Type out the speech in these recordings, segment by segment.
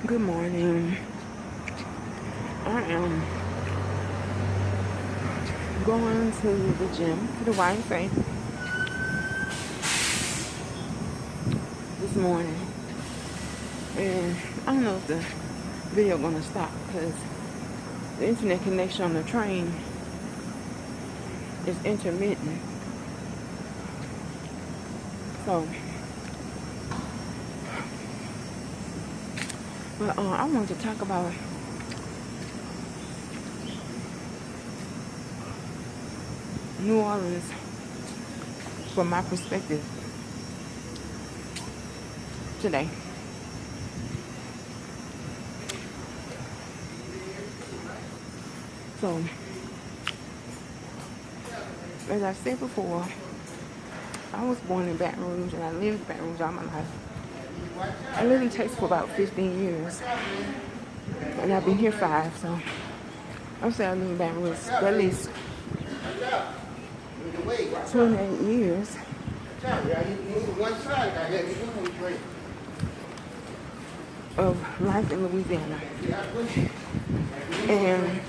Good morning. I am going to the gym for the YMCA this morning. And I don't know if the video gonna stop because the internet connection on the train is intermittent. So, but I want to talk about New Orleans from my perspective today. So, as I said before, I was born in Baton Rouge and I lived in Baton Rouge all my life. I lived in Texas for about 15 years and I've been here 5, so I'm saying I lived in Baton Rouge for at least 28 years. Of life in Louisiana. And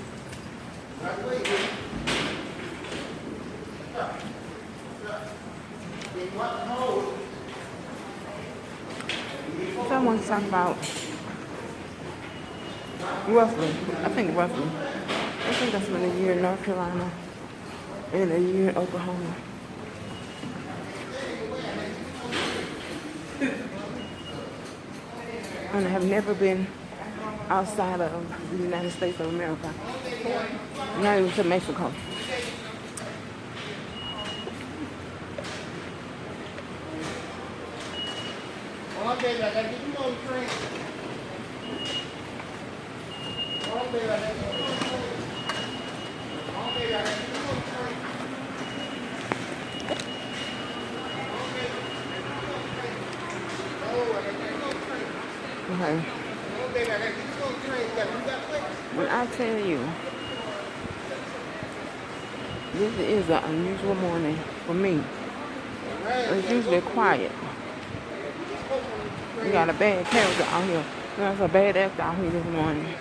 so I want to talk about roughly, I think that's been a year in North Carolina and a year in Oklahoma. And I have never been outside of the United States of America, not even to Mexico. Okay. When I tell you, this is an unusual morning for me. It's usually quiet. We got a bad character out here. There's a bad actor out here this morning.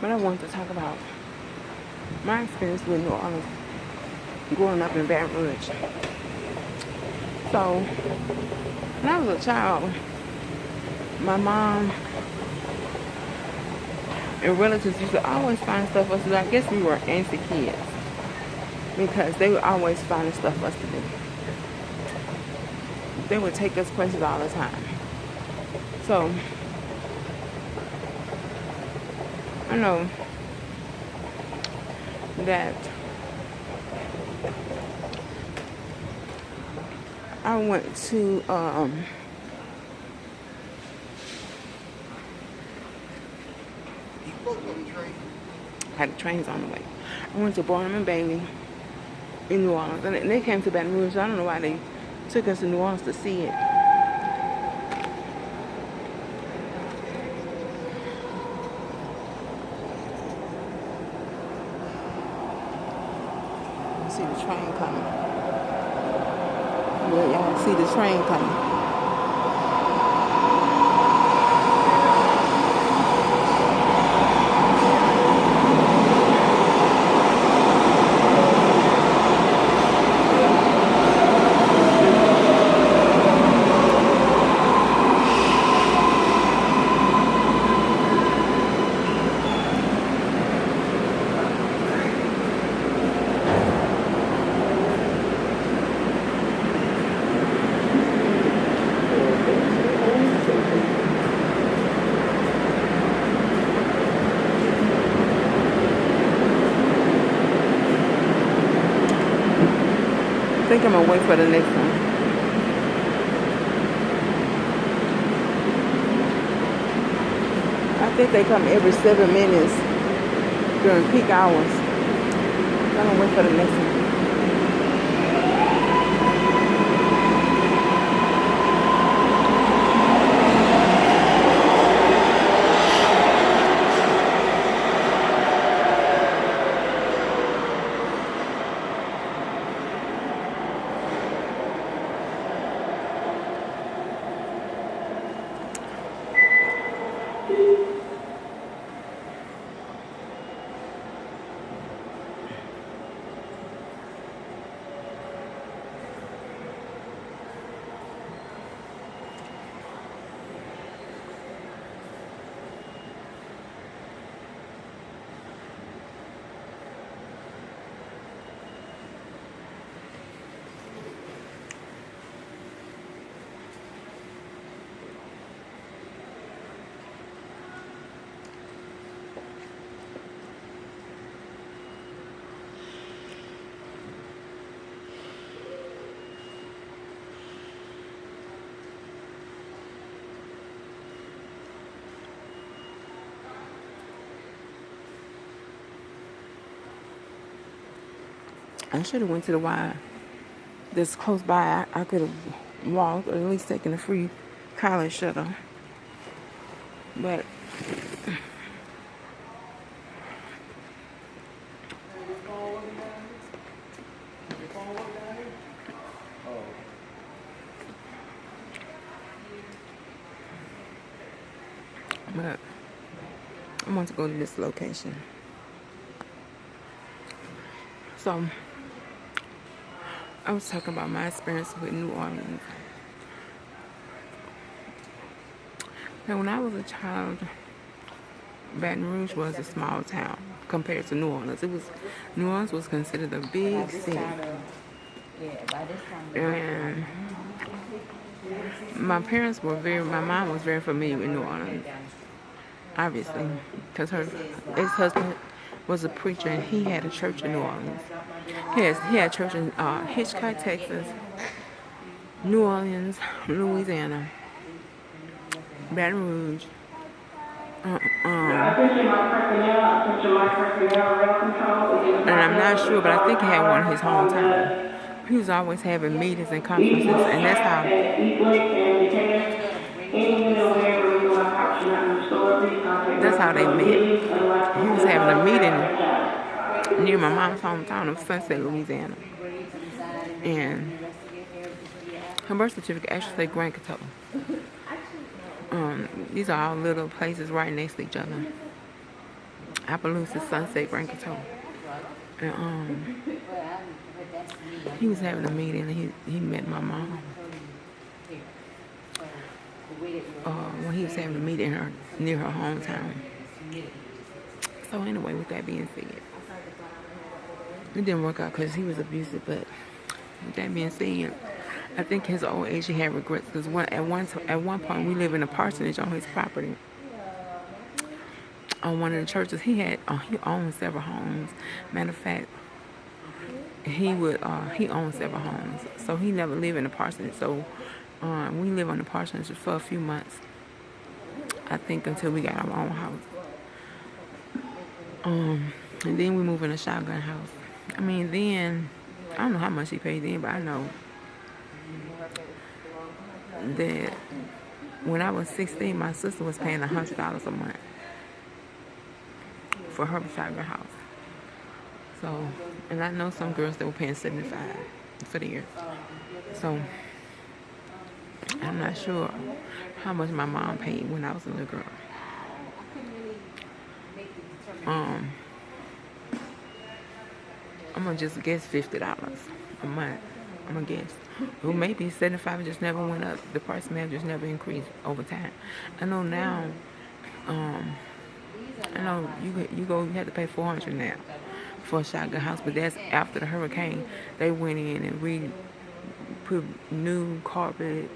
But I want to talk about my experience with New Orleans growing up in Baton Rouge. So, when I was a child, my mom and relatives used to always find stuff for us to do. I guess we were antsy kids because they would always find stuff for us to do. They would take us places all the time. So, I know that I went to had the trains on the way. I went to Barnum and Bailey in New Orleans, and they came to Baton Rouge. So I don't know why they took us to New Orleans to see it. See the train coming. Yeah, y'all see the train coming. I think I'm gonna wait for the next one. I think they come every 7 minutes during peak hours. I'm gonna wait for the next one. I should have went to the Y that's close by. I could have walked or at least taken a free college shuttle. But I want to go to this location. So I was talking about my experience with New Orleans. And when I was a child, Baton Rouge was a small town compared to New Orleans. New Orleans was considered a big city. And my mom was very familiar with New Orleans, obviously, because her ex-husband was a preacher and he had a church in New Orleans. He had a church in Hitchcock, Texas, New Orleans, Louisiana, Baton Rouge. And I'm not sure, but I think he had one in his hometown. He was always having meetings and conferences, and that's how they met. He was having a meeting near my mom's hometown of Sunset, Louisiana. And her birth certificate actually said Grand Coteau. These are all little places right next to each other. Appaloosa, Sunset, Grand Coteau. And he was having a meeting and he met my mom. When he was having a meeting near her hometown. So anyway, with that being said, it didn't work out because he was abusive, but with that being said, I think his old age he had regrets because at one point we lived in a parsonage on his property. On one of the churches he owned several homes. Matter of fact, he owned several homes, so he never lived in a parsonage. So we lived on the parsonage for a few months, I think, until we got our own house. And then we moved in a shotgun house. I mean, then I don't know how much he paid then, but I know that when I was 16, my sister was paying $100 a month for her shotgun house. So, and I know some girls that were paying $75 for the year. So, I'm not sure how much my mom paid when I was a little girl. I'm gonna just guess $50 a month. I'm gonna guess. Well, maybe 75 just never went up. The price may have just never increased over time. I know now. I know you have to pay $400 now for a shotgun house, but that's after the hurricane. They went in and put new carpet,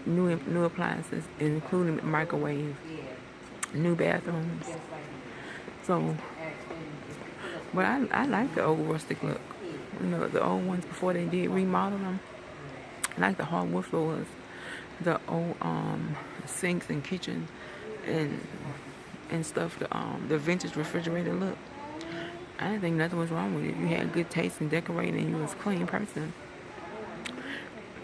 new appliances, including microwave, new bathrooms. So, but I like the old rustic look. You know, the old ones before they did remodel them. I like the hardwood floors, the old sinks and kitchen and stuff. The vintage refrigerator look. I didn't think nothing was wrong with it. You had good taste in decorating and you was a clean person.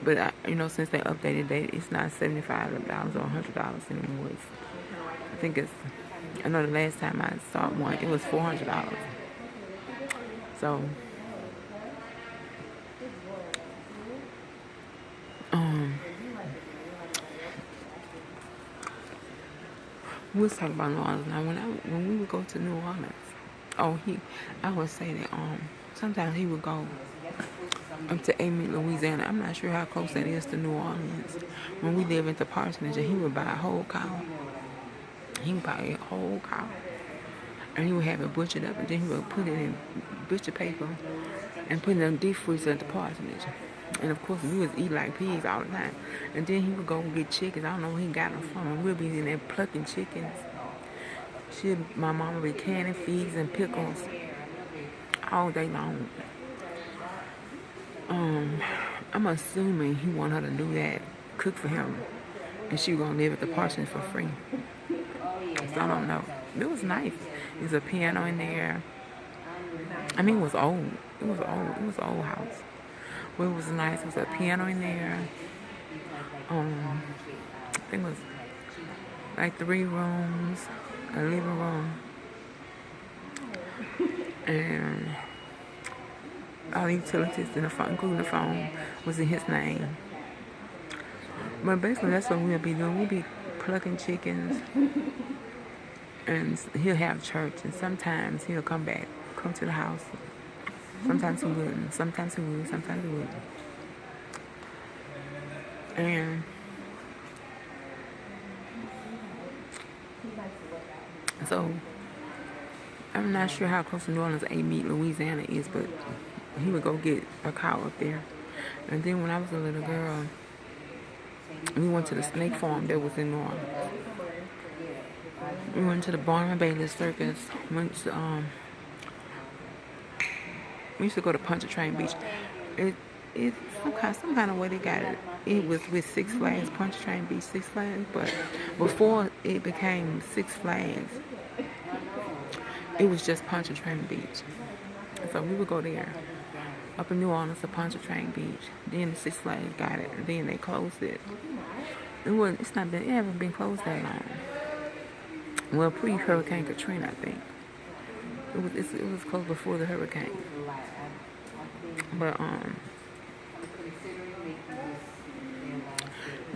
But since they updated it, it's not $75 or $100 anymore. I know the last time I saw one, it was $400. So, we was talking about New Orleans. Now, when we would go to New Orleans, I would say that sometimes he would go up to Amy, Louisiana. I'm not sure how close that is to New Orleans. When we lived at the parsonage, and he would buy a whole cow. He would buy a whole cow, and he would have it butchered up, and then he would put it in butcher paper and put it in the deep freezer at the parsonage. And of course, we was eat like pigs all the time. And then he would go get chickens. I don't know where he got them from. And we'll be in there plucking chickens. My mom would be canning figs and pickles all day long. I'm assuming he wanted her to do that, cook for him, and she was gonna live at the parsonage for free. So I don't know. It was nice. There's a piano in there. I mean, it was old. It was old. It was an old house. But it was nice. There was a piano in there. I think it was like 3 rooms, a living room, and all the utilities in the phone, including the phone, was in his name. But basically, that's what we'll be doing. We'll be plucking chickens, and he'll have church, and sometimes he'll come to the house. Sometimes he wouldn't. Sometimes he would. Sometimes he wouldn't. And so I'm not sure how close to New Orleans Louisiana is, but he would go get a cow up there. And then when I was a little girl, we went to the snake farm that was in New Orleans. We went to the Barnum and Bailey Circus. We used to go to Pontchartrain Beach. It's some kind of way they got it. It was with Six Flags, Pontchartrain Beach, Six Flags, but before it became Six Flags, it was just Pontchartrain Beach. So we would go there, up in New Orleans to Pontchartrain Beach. Then the Six Flags got it, and then they closed it. It haven't been closed that long. Well, pre-Hurricane Katrina, I think. It was closed before the hurricane. But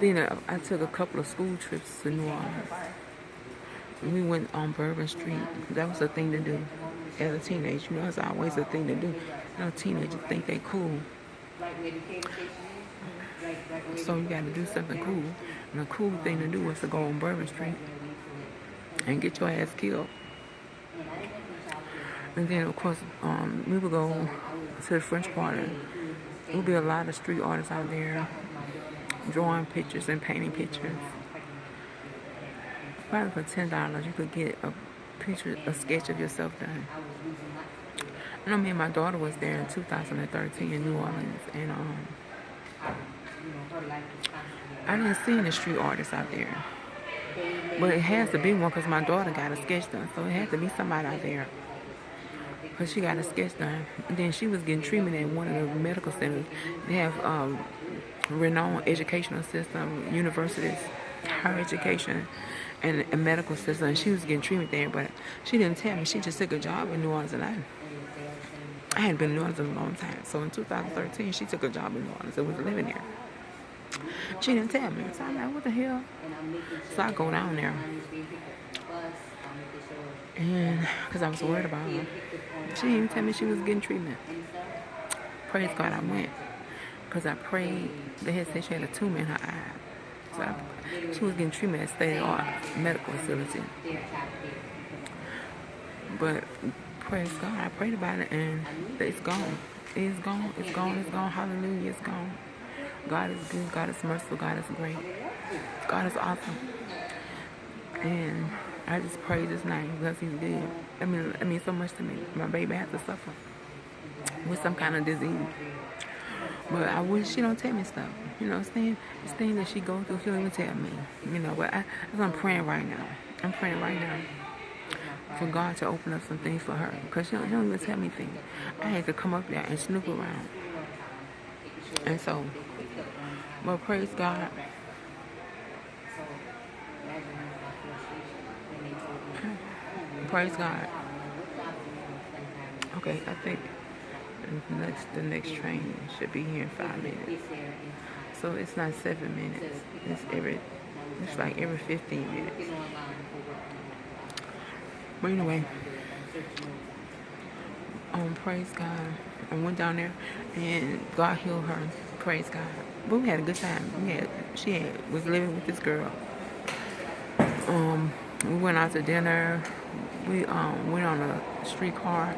then I took a couple of school trips to New Orleans. We went on Bourbon Street. That was a thing to do as a teenager. You know, it's always a thing to do. You know, teenagers think they cool. So you got to do something cool. And the cool thing to do was to go on Bourbon Street and get your ass killed. And then, of course, we would go to the French Quarter. There would be a lot of street artists out there drawing pictures and painting pictures. Probably for $10, you could get a sketch of yourself done. I know me and my daughter was there in 2013 in New Orleans, and I didn't see any street artists out there. But it has to be one because my daughter got a sketch done, so it had to be somebody out there. Because she got a sketch done. And then she was getting treatment at one of the medical centers. They have renowned educational system, universities, higher education, and a medical system. And she was getting treatment there, but she didn't tell me. She just took a job in New Orleans, and I hadn't been in New Orleans in a long time. So in 2013, she took a job in New Orleans and was living there. She didn't tell me. So I'm like, what the hell? So I go down there. And because I was worried about her. She didn't even tell me she was getting treatment. Praise God, I went. Because I prayed. They had said she had a tumor in her eye. So she was getting treatment at state-of-the-art medical facility. But praise God, I prayed about it, and it's gone. It's gone. It's gone. It's gone. Hallelujah. It's gone. God is good. God is merciful. God is great. God is awesome. And I just praise His name because He's good. I mean so much to me. My baby has to suffer with some kind of disease. But I wish she don't tell me stuff. You know what I'm saying? This thing that she goes through, she don't even tell me. You know, but I'm praying right now. I'm praying right now for God to open up some things for her. Because she don't even tell me things. I had to come up there and snoop around. And so, well, praise God. Praise God. Okay, I think the next train should be here in 5 minutes. So it's not 7 minutes. It's like every 15 minutes. But anyway, praise God. I went down there and God healed her. Praise God. But we had a good time. She was living with this girl. We went out to dinner. We went on a streetcar.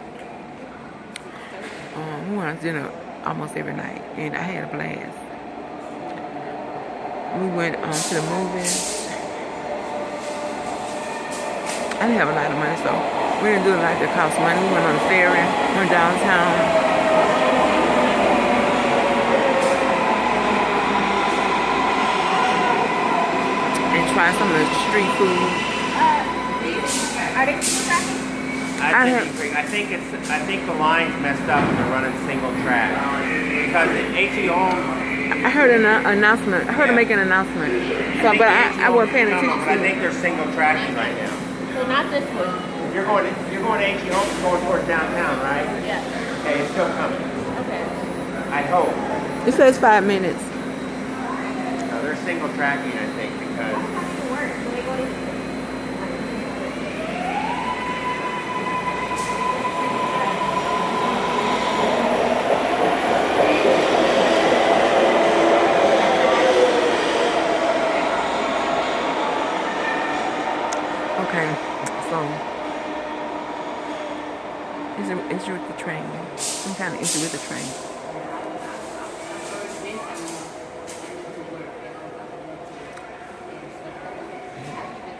We went out to dinner almost every night, and I had a blast. We went to the movies. I didn't have a lot of money, so we didn't do it like it cost money. We went on the ferry, went downtown. And tried some of the street food. Are they still tracking? I think the line's messed up and they're running single track because at HE Home. I heard an announcement. I heard them make an announcement. So, but I wasn't paying attention. But I think they're single tracking right now. So not this one. You're going to HE Home, going towards downtown, right? Yeah. Okay, it's still coming. Okay. I hope. It says 5 minutes. No, they're single tracking, I think, because. Okay, so is there an issue with the train? Some kind of issue with the train.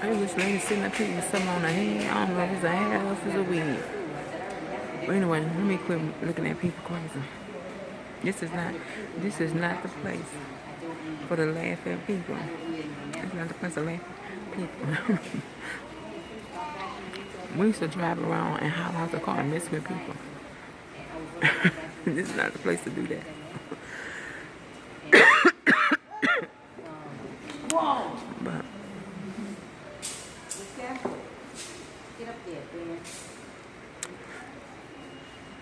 I was this lady sitting up here with something on her head. I don't know if it's a hair or if it's a wig. But anyway, let me quit looking at people crazy. This is not the place for the laugh at people. It's not the place to laugh at people. We used to drive around and holler out the car and mess with people. This is not the place to do that. But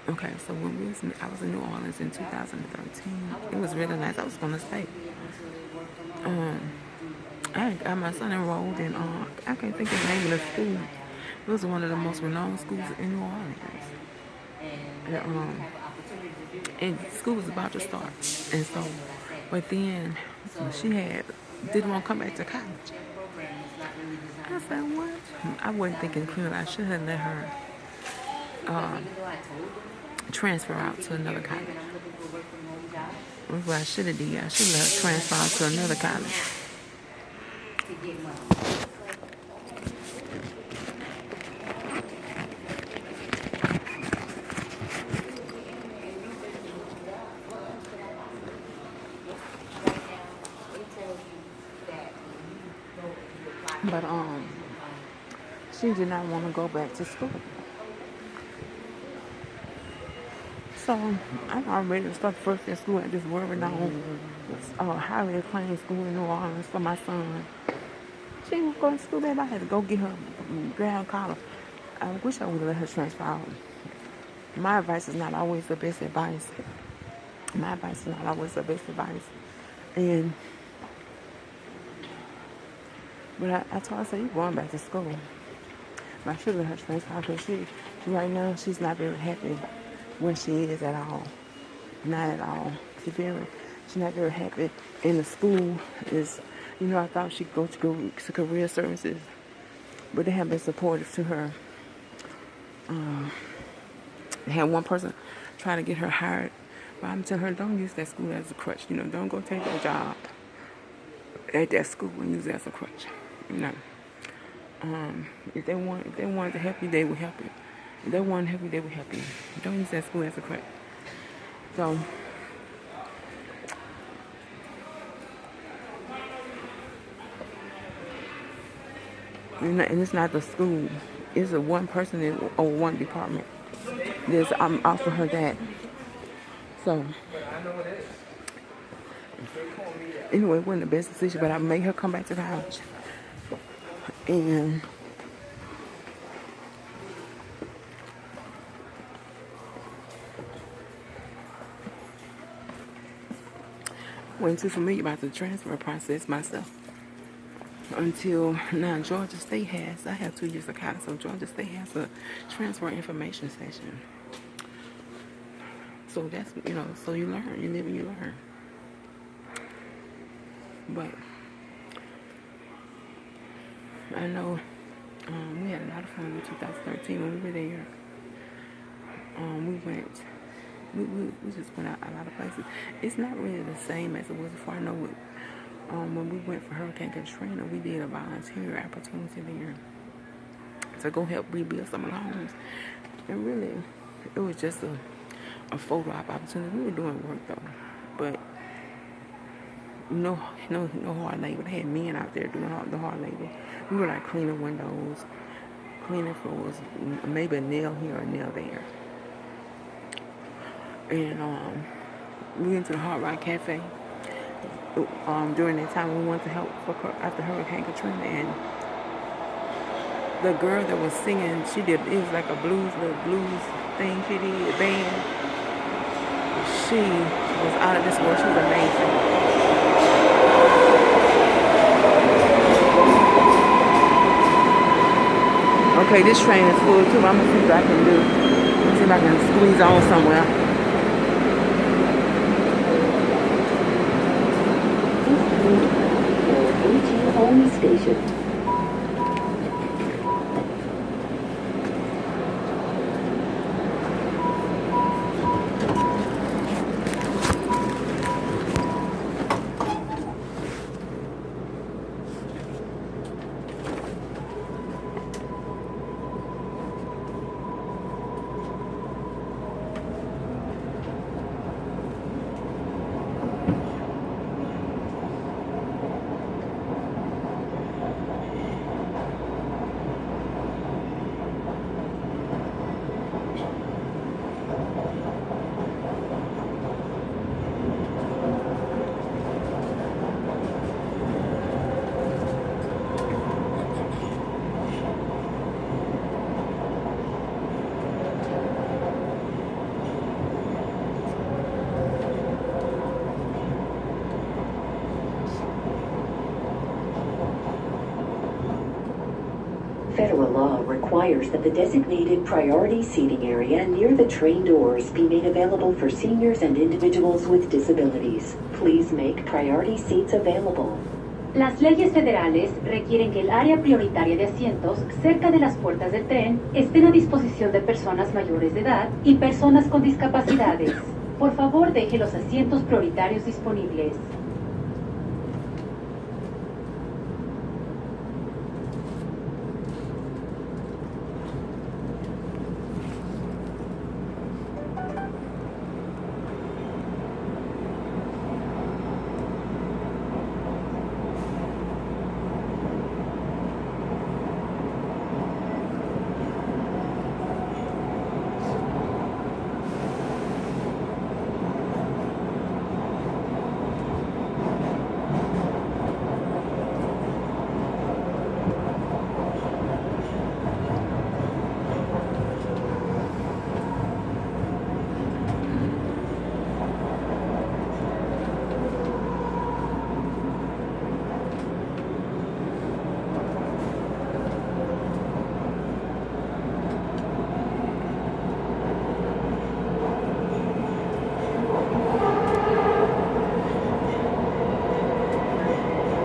okay, so when I was in New Orleans in 2013. It was really nice. I was gonna stay. I got my son enrolled in I can't think of the name of the school. It was one of the most renowned schools in New Orleans. And school was about to start. And so, but then she didn't want to come back to college. I said, what? I wasn't thinking clearly. I should have let her transfer out to another college. That's what I should have did. I should have let her transfer out to another college. But she did not want to go back to school. So I'm already to start first in school at this world-renowned, highly acclaimed school in New Orleans for my son. She didn't go to school, baby. I had to go get her ground collar. I wish I would have let her transfer out. My advice is not always the best advice. But I told her, I said, you're going back to school. But I should let her transfer out because right now, she's not very happy where she is at all. Not at all. She's not very happy. And the school is, I thought she'd go to career services, but they have been supportive to her. They had one person try to get her hired, but I'm telling her, don't use that school as a crutch. Don't go take that job at that school and use it as a crutch. If they wanted to help you, they would help you. If they wanted to help you, they would help you. Don't use that school as a crutch. So, and it's not the school. It's a one person or one department. I'm offering her that. So, anyway, it wasn't the best decision, but I made her come back to college. And I wasn't too familiar about the transfer process myself until now. Georgia State has. I have 2 years of college, so Georgia State has a transfer information session. So that's so you learn, you live and you learn. But I know we had a lot of fun in 2013 when we were there. We just went out a lot of places. It's not really the same as it was before. I know when we went for Hurricane Katrina, we did a volunteer opportunity there to go help rebuild some of the homes. And really, it was just a photo op opportunity. We were doing work though, but no hard labor. They had men out there doing all the hard labor. We were like cleaning windows, cleaning floors, maybe a nail here or a nail there. And we went to the Hard Rock Cafe during that time we wanted to help after Hurricane Katrina, and the girl that was singing, she did, it was like a little blues thing she did, band. She was out of this world. She was amazing. Okay, this train is full too. I'm gonna see what I can do. See if I can squeeze on somewhere. AG Home Station. Federal law requires that the designated priority seating area near the train doors be made available for seniors and individuals with disabilities. Please make priority seats available. Las leyes federales requieren que el área prioritaria de asientos cerca de las puertas del tren estén a disposición de personas mayores de edad y personas con discapacidades. Por favor, deje los asientos prioritarios disponibles.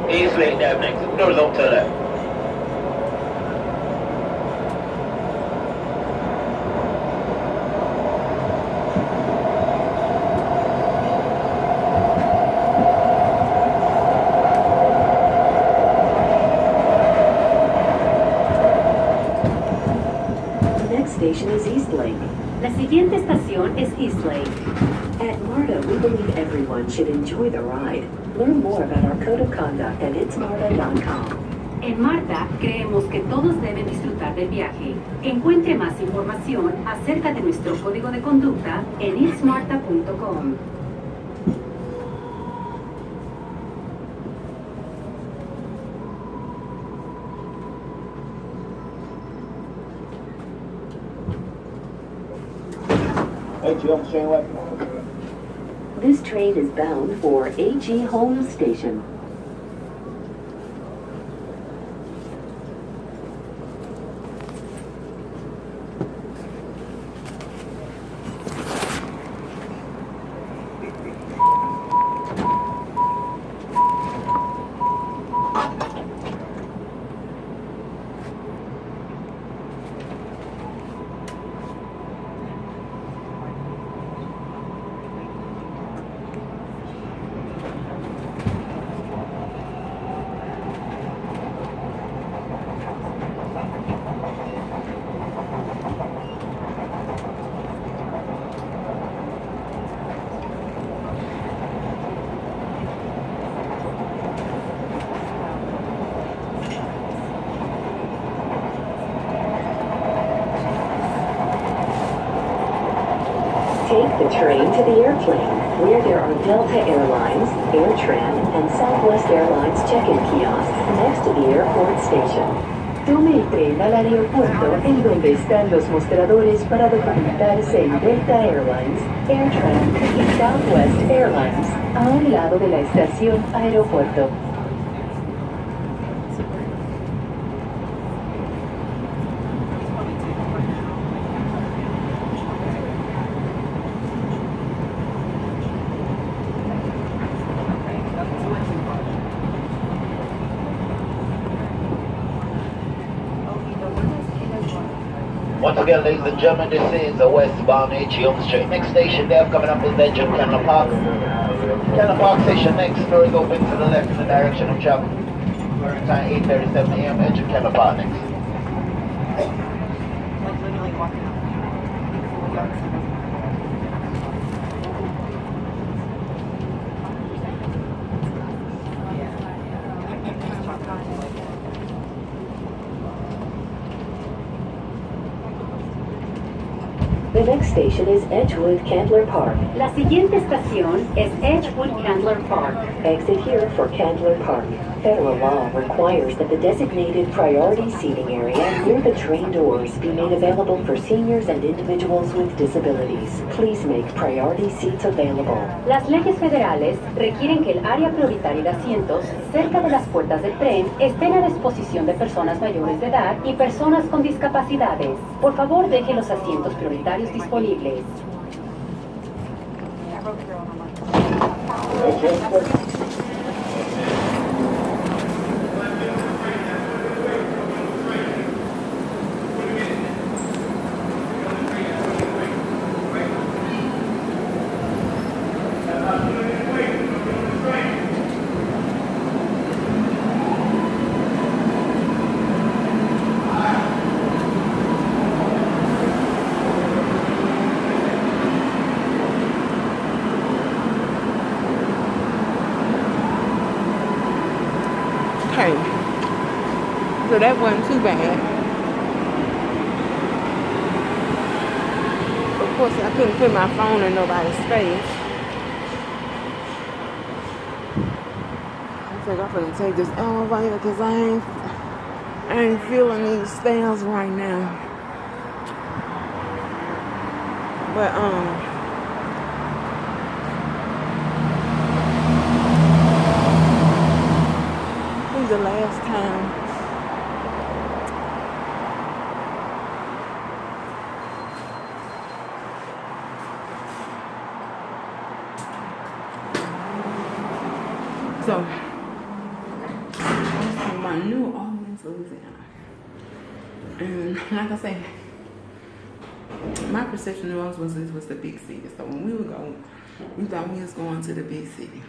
Easily next. No long to the left. The next station is Eastlake. La siguiente estación es Eastlake. At MARTA, we believe everyone should enjoy the ride. Learn more about our code of conduct at itsmarta.com. En Marta, creemos que todos deben disfrutar del viaje. Encuentre más información acerca de nuestro código de conducta en itsmarta.com. This train is bound for AG Home Station. the train to the airplane, where there are Delta Airlines, AirTran, and Southwest Airlines check-in kiosks next to the airport station. Tome el tren al aeropuerto en donde están los mostradores para documentarse en Delta Airlines, AirTran y Southwest Airlines, a un lado de la estación aeropuerto. Once again, ladies and gentlemen, this is the westbound HEM Street. Next station there coming up is Edge of Cannon Park. Cannon Park station next, doors open to the left in the direction of travel. Current time 8:37 a.m. Edge of Cannon Park next. The next station is Edgewood Candler Park. La siguiente estación es Edgewood Candler Park. Exit here for Candler Park. Federal law requires that the designated priority seating area near the train doors be made available for seniors and individuals with disabilities. Please make priority seats available. Las leyes federales requieren que el área prioritaria de asientos cerca de las puertas del tren estén a disposición de personas mayores de edad y personas con discapacidades. Por favor, deje los asientos prioritarios disponibles. Okay, so that wasn't too bad. Of course, I couldn't put my phone in nobody's face. I think I'm gonna take this elevator because I ain't feeling these stairs right now. But the last time so my New Orleans, Louisiana, and like I say, my perception of New Orleans was the big city. So when we would go, we thought we was going to the big city.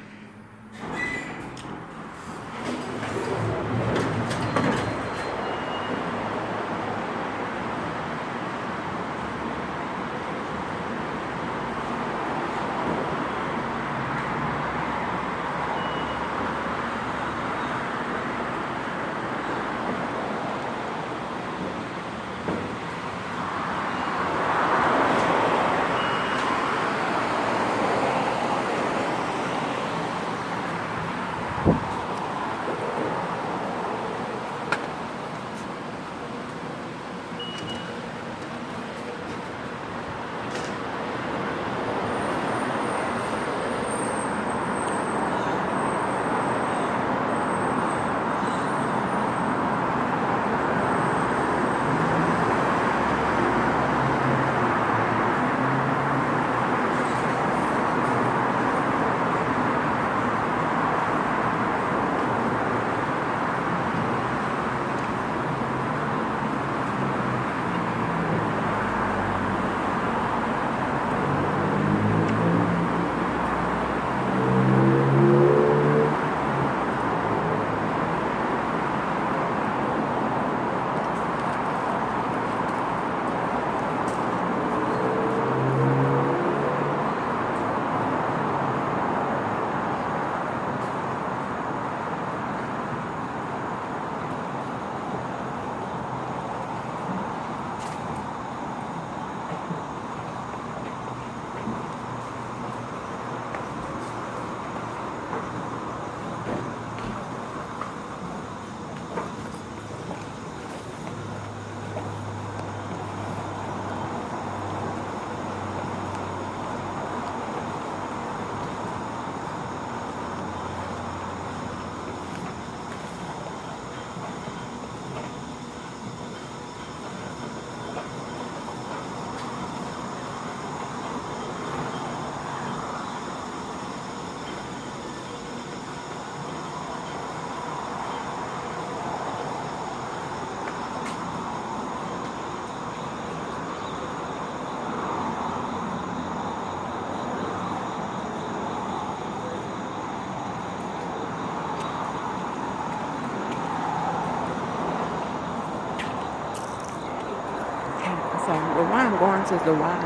So the why I'm going to the Y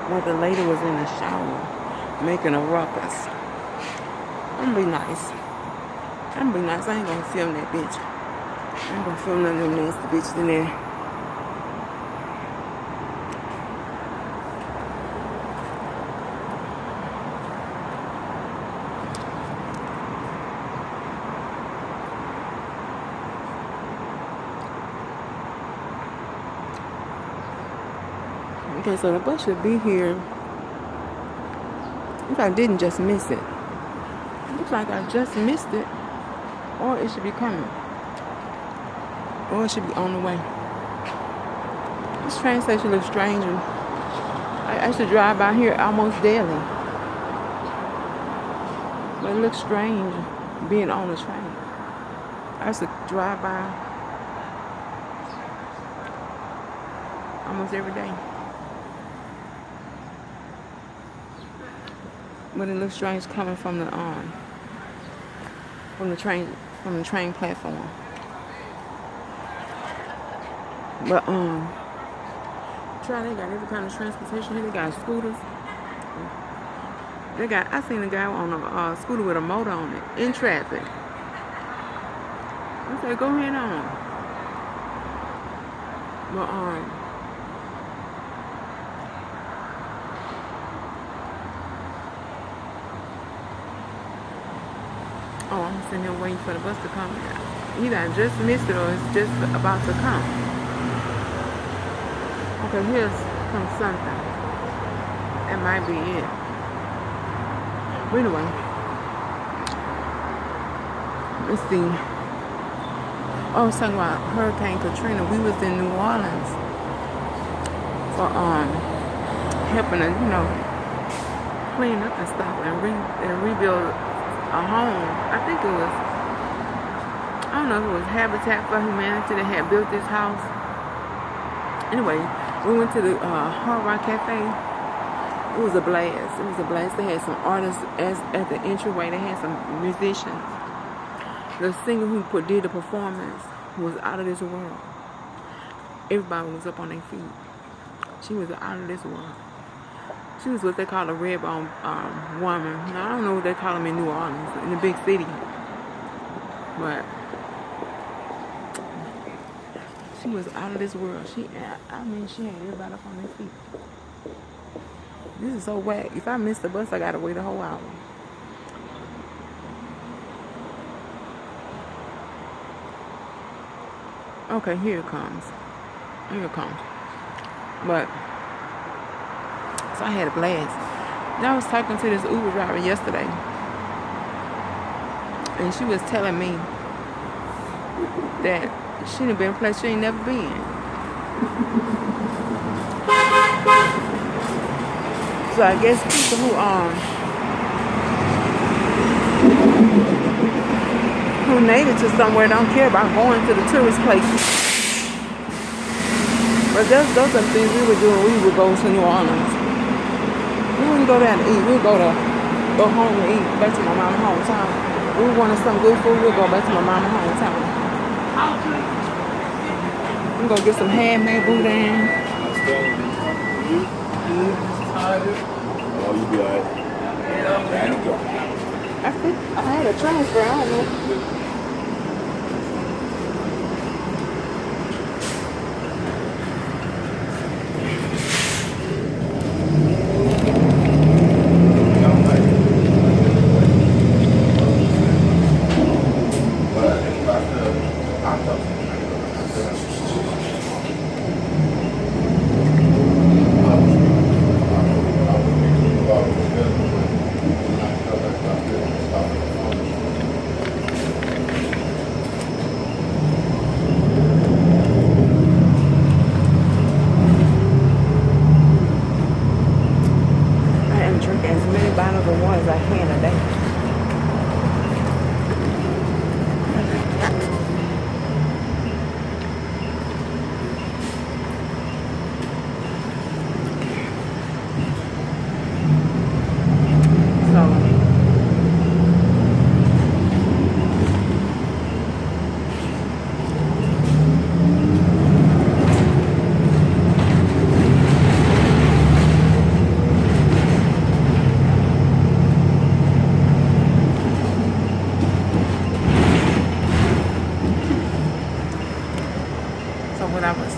where the lady was in the shower making a ruckus. I'm gonna be nice. I'm gonna be nice. I ain't gonna film that bitch. I ain't gonna film none of them nasty bitches in there. Okay, so the bus should be here. If I didn't just miss it. It looks like I just missed it. Or it should be coming. Or it should be on the way. This train station looks strange. I used to drive by here almost daily. But it looks strange being on the train. I used to drive by almost every day. But it looks strange coming from the train platform. But they got every kind of transportation here. They got scooters. I seen a guy on a scooter with a motor on it in traffic. I said, go ahead on. But I'm sitting here waiting for the bus to come. Either I just missed it or it's just about to come. Okay, here's comes something. That might be it. But anyway, let's see. I was talking about Hurricane Katrina. We was in New Orleans for helping to, clean up and stuff and rebuild a home. I think it was, I don't know if it was Habitat for Humanity that had built this house. Anyway, we went to the Hard Rock Cafe. It was a blast. It was a blast. They had some artists at the entryway. They had some musicians. The singer who did the performance was out of this world. Everybody was up on their feet. She was out of this world. She was what they call a red bone woman. Now, I don't know what they call them in New Orleans, in the big city. But she was out of this world. She had everybody up on their feet. This is so whack. If I miss the bus, I gotta wait a whole hour. Okay, here it comes. Here it comes. But so I had a blast. Then I was talking to this Uber driver yesterday, and she was telling me that she done been a place she ain't never been. So I guess people who native to somewhere don't care about going to the tourist places. But those are the things we would do when we would go to New Orleans. We wouldn't go there to eat. We'd go home and eat back to my mama's hometown. We wanted some good food. We'd go back to my mama's hometown. We'd go get some handmade boudin. Oh, you be alright. I think I had a transfer. I don't know.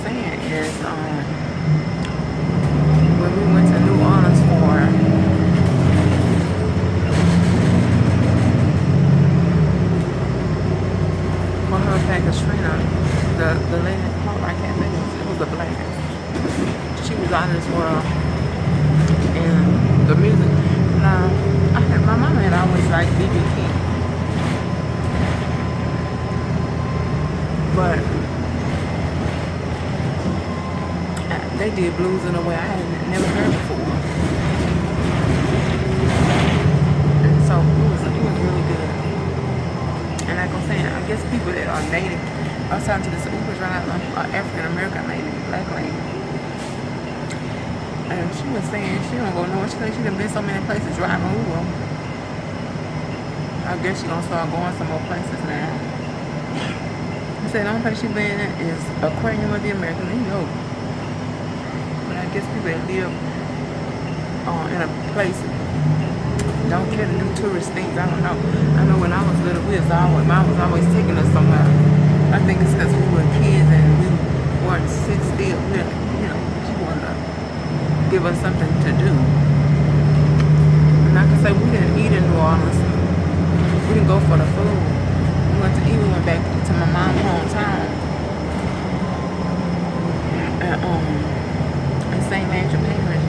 saying is, when we went to New Orleans for Hurricane Katrina, the lady, I can't think of it was a black. She was out of this world, and the music. Now, my mama had always liked B.B. King, but they did blues in a way I had never heard before, and so it was really good. And like I'm saying, I guess people that are native, I was talking to this Uber driver, African American lady, black lady, and she was saying she don't go nowhere. She said she done been so many places driving Uber. I guess she gonna start going some more places now. She said the only place she been in is Aquarium of the American, New York. But I guess people that live in a place don't care to do tourist things. I don't know. I know when I was little, mom was always taking us somewhere. I think it's because we were kids and we weren't sit still. Really, she wanted to give us something to do. And I can say we didn't eat in New Orleans. We didn't go for the food. We went to eat. We went back to my mom's hometown. In St. Andrew Parish.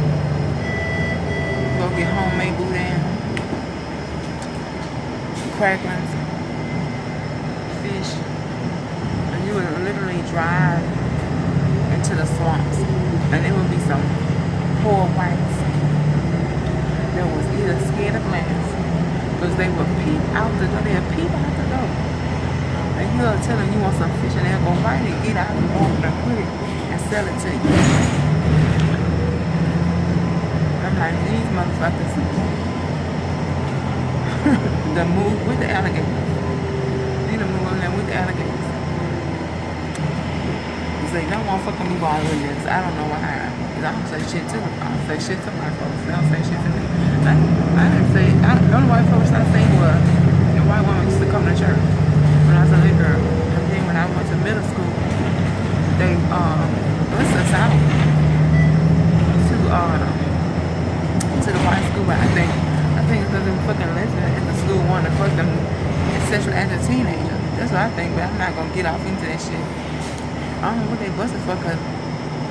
Go get homemade boudin, cracklings, fish, and you would literally drive into the swamps, and there would be some poor whites that was either scared of glass, because they would peep out the door. They'll peep out the door, and you'll tell them you want some fish, and they'll go right and get out and walk and put it and sell it to you. I'm like, these motherfuckers the move with the alligators. Need to move on there with the alligators. Cause they don't want fucking me while with this. I don't know why. Cause I don't say shit to them. I don't say shit to my folks. They don't say shit to me. I didn't say. The only white folks I say was the white woman used to come to church when I was a little girl. And then when I went to middle school, they bused us out to the white school. But I think it's because them fucking lesbians at the school wanted to fuck them sexual as a teenager. That's what I think, but I'm not gonna get off into that shit. I don't know what they busted for, because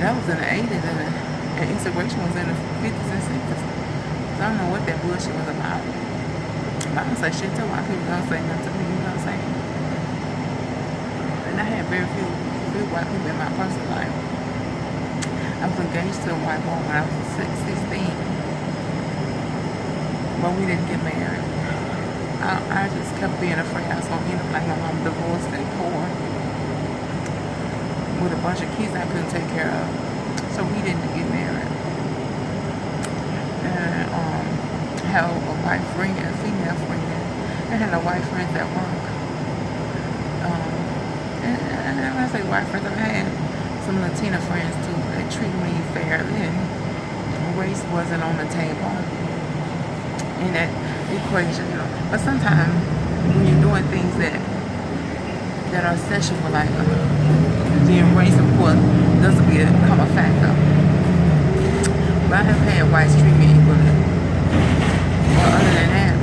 that was in the 80s and integration was in the 50s and 60s. So I don't know what that bullshit was about. But I don't say shit to white people, don't say nothing to me, you know what I'm saying? And I had very few white people in my personal life. I was engaged to a white woman when I was 16. But we didn't get married. I just kept being afraid I was going to end up like my mom, divorced and poor, with a bunch of kids I couldn't take care of. So we didn't get married. And had a white friend, a female friend, and had a white friends at work. And when I say white friends, I've had some Latina friends too. They treated me fairly, and race wasn't on the table in that equation, But sometimes when you're doing things that are sexual, like being race, of course, doesn't become a factor. But I have had whites treat me equally. But other than that,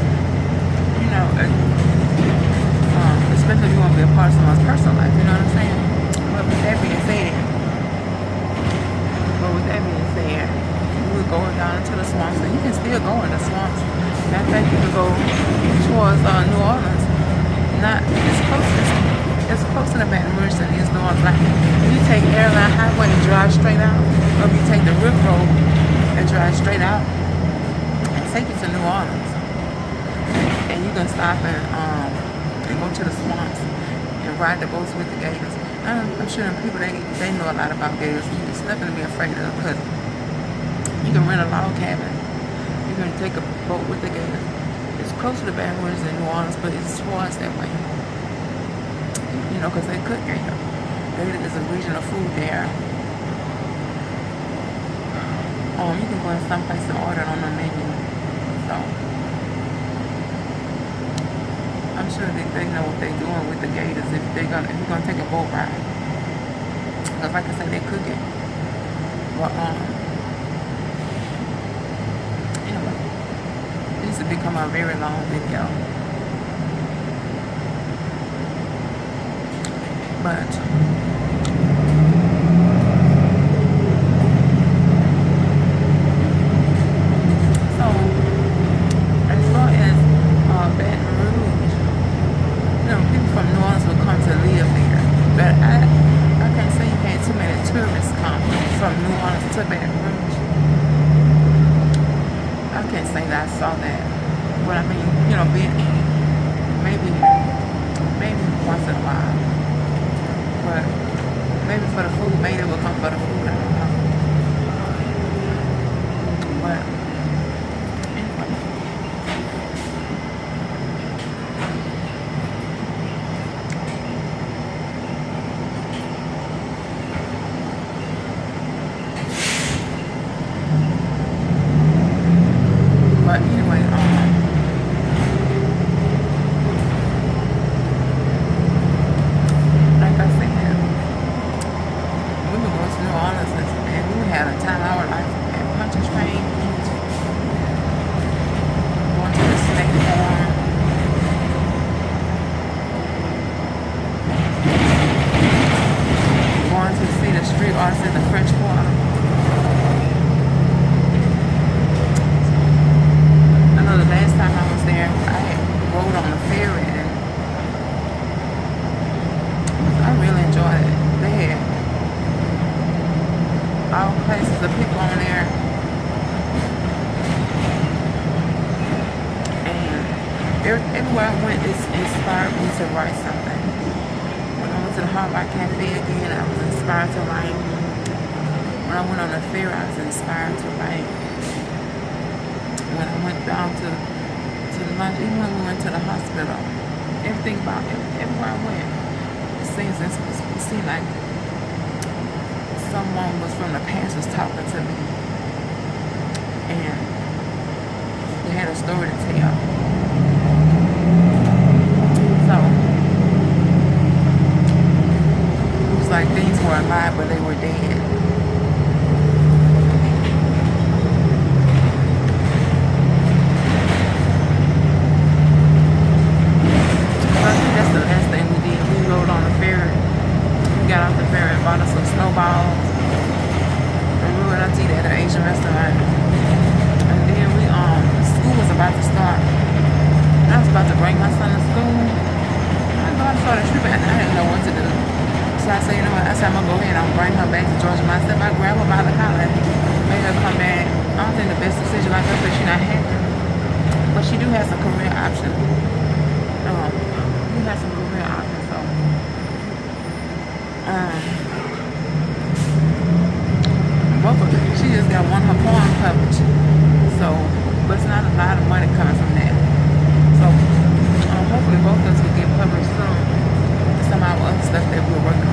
especially if you want to be a part of someone's personal life, you know what I'm saying? But with that being said, we would go down into the swamps, and you can still go in the swamps. Matter of fact, you can go towards New Orleans. It's close to the Baton Rouge than it is New Orleans. Like, if you take Airline Highway and drive straight out, or if you take the River Road and drive straight out, and take you to New Orleans, and you can stop and go to the swamps and ride the boats with the gators. I'm sure people they know a lot about gators. It's nothing to be afraid of, because you can rent a log cabin. You can take a boat with the gators. It's close to the Baton Rouge in New Orleans, but it's towards that way. Because they cook gator. Gator is a regional food there. You can go in some place and order it on the menu. So I'm sure they know what they're doing with the gators if you're gonna take a boat ride. Because like I said, they're cooking. But anyway, this has become a very long video. But so as far as Baton Rouge, people from New Orleans will come to live there. But I can't say you had too many tourists come from New Orleans to Baton Rouge. I can't say that I saw that. But I mean, maybe once in a while. But maybe for the food, maybe they will come for the food, I don't know. But anyway. Like I said, we would go to New Orleans and we had a time of our life at Punch Train, going to the snake farm, going to see the street artists in the French Quarter. I know the last time I was there, I had rode on the ferry and I really enjoyed it. They had all places of people on there, and everywhere I went, it inspired me to write something. When I went to the Hard Rock Cafe again, I was inspired to write. When I went on the ferry, I was inspired to write. When I went down to the lunch, even when we went to the hospital, everything about everywhere I went, it seemed like someone was from the past was talking to me, and they had a story to tell. So it was like things were alive, but they were dead. So I think that's the last thing we did. We rode on the ferry. We got off the ferry and bought us some snowballs. And we went out to eat at an Asian restaurant. And then school was about to start. I was about to bring my son to school. My daughter started tripping and I didn't know what to do. So I said, you know what? I said, I'm going to go ahead and I'll bring her back to Georgia myself. I grab her by the collar, make her come back. I don't think the best decision like that because she's not happy. But she do have some career options. She has some career options, so. Both of them, she just got her porn coverage. So, but it's not a lot of money coming from that. So, hopefully both of us will get published soon. Some of our other stuff that we're working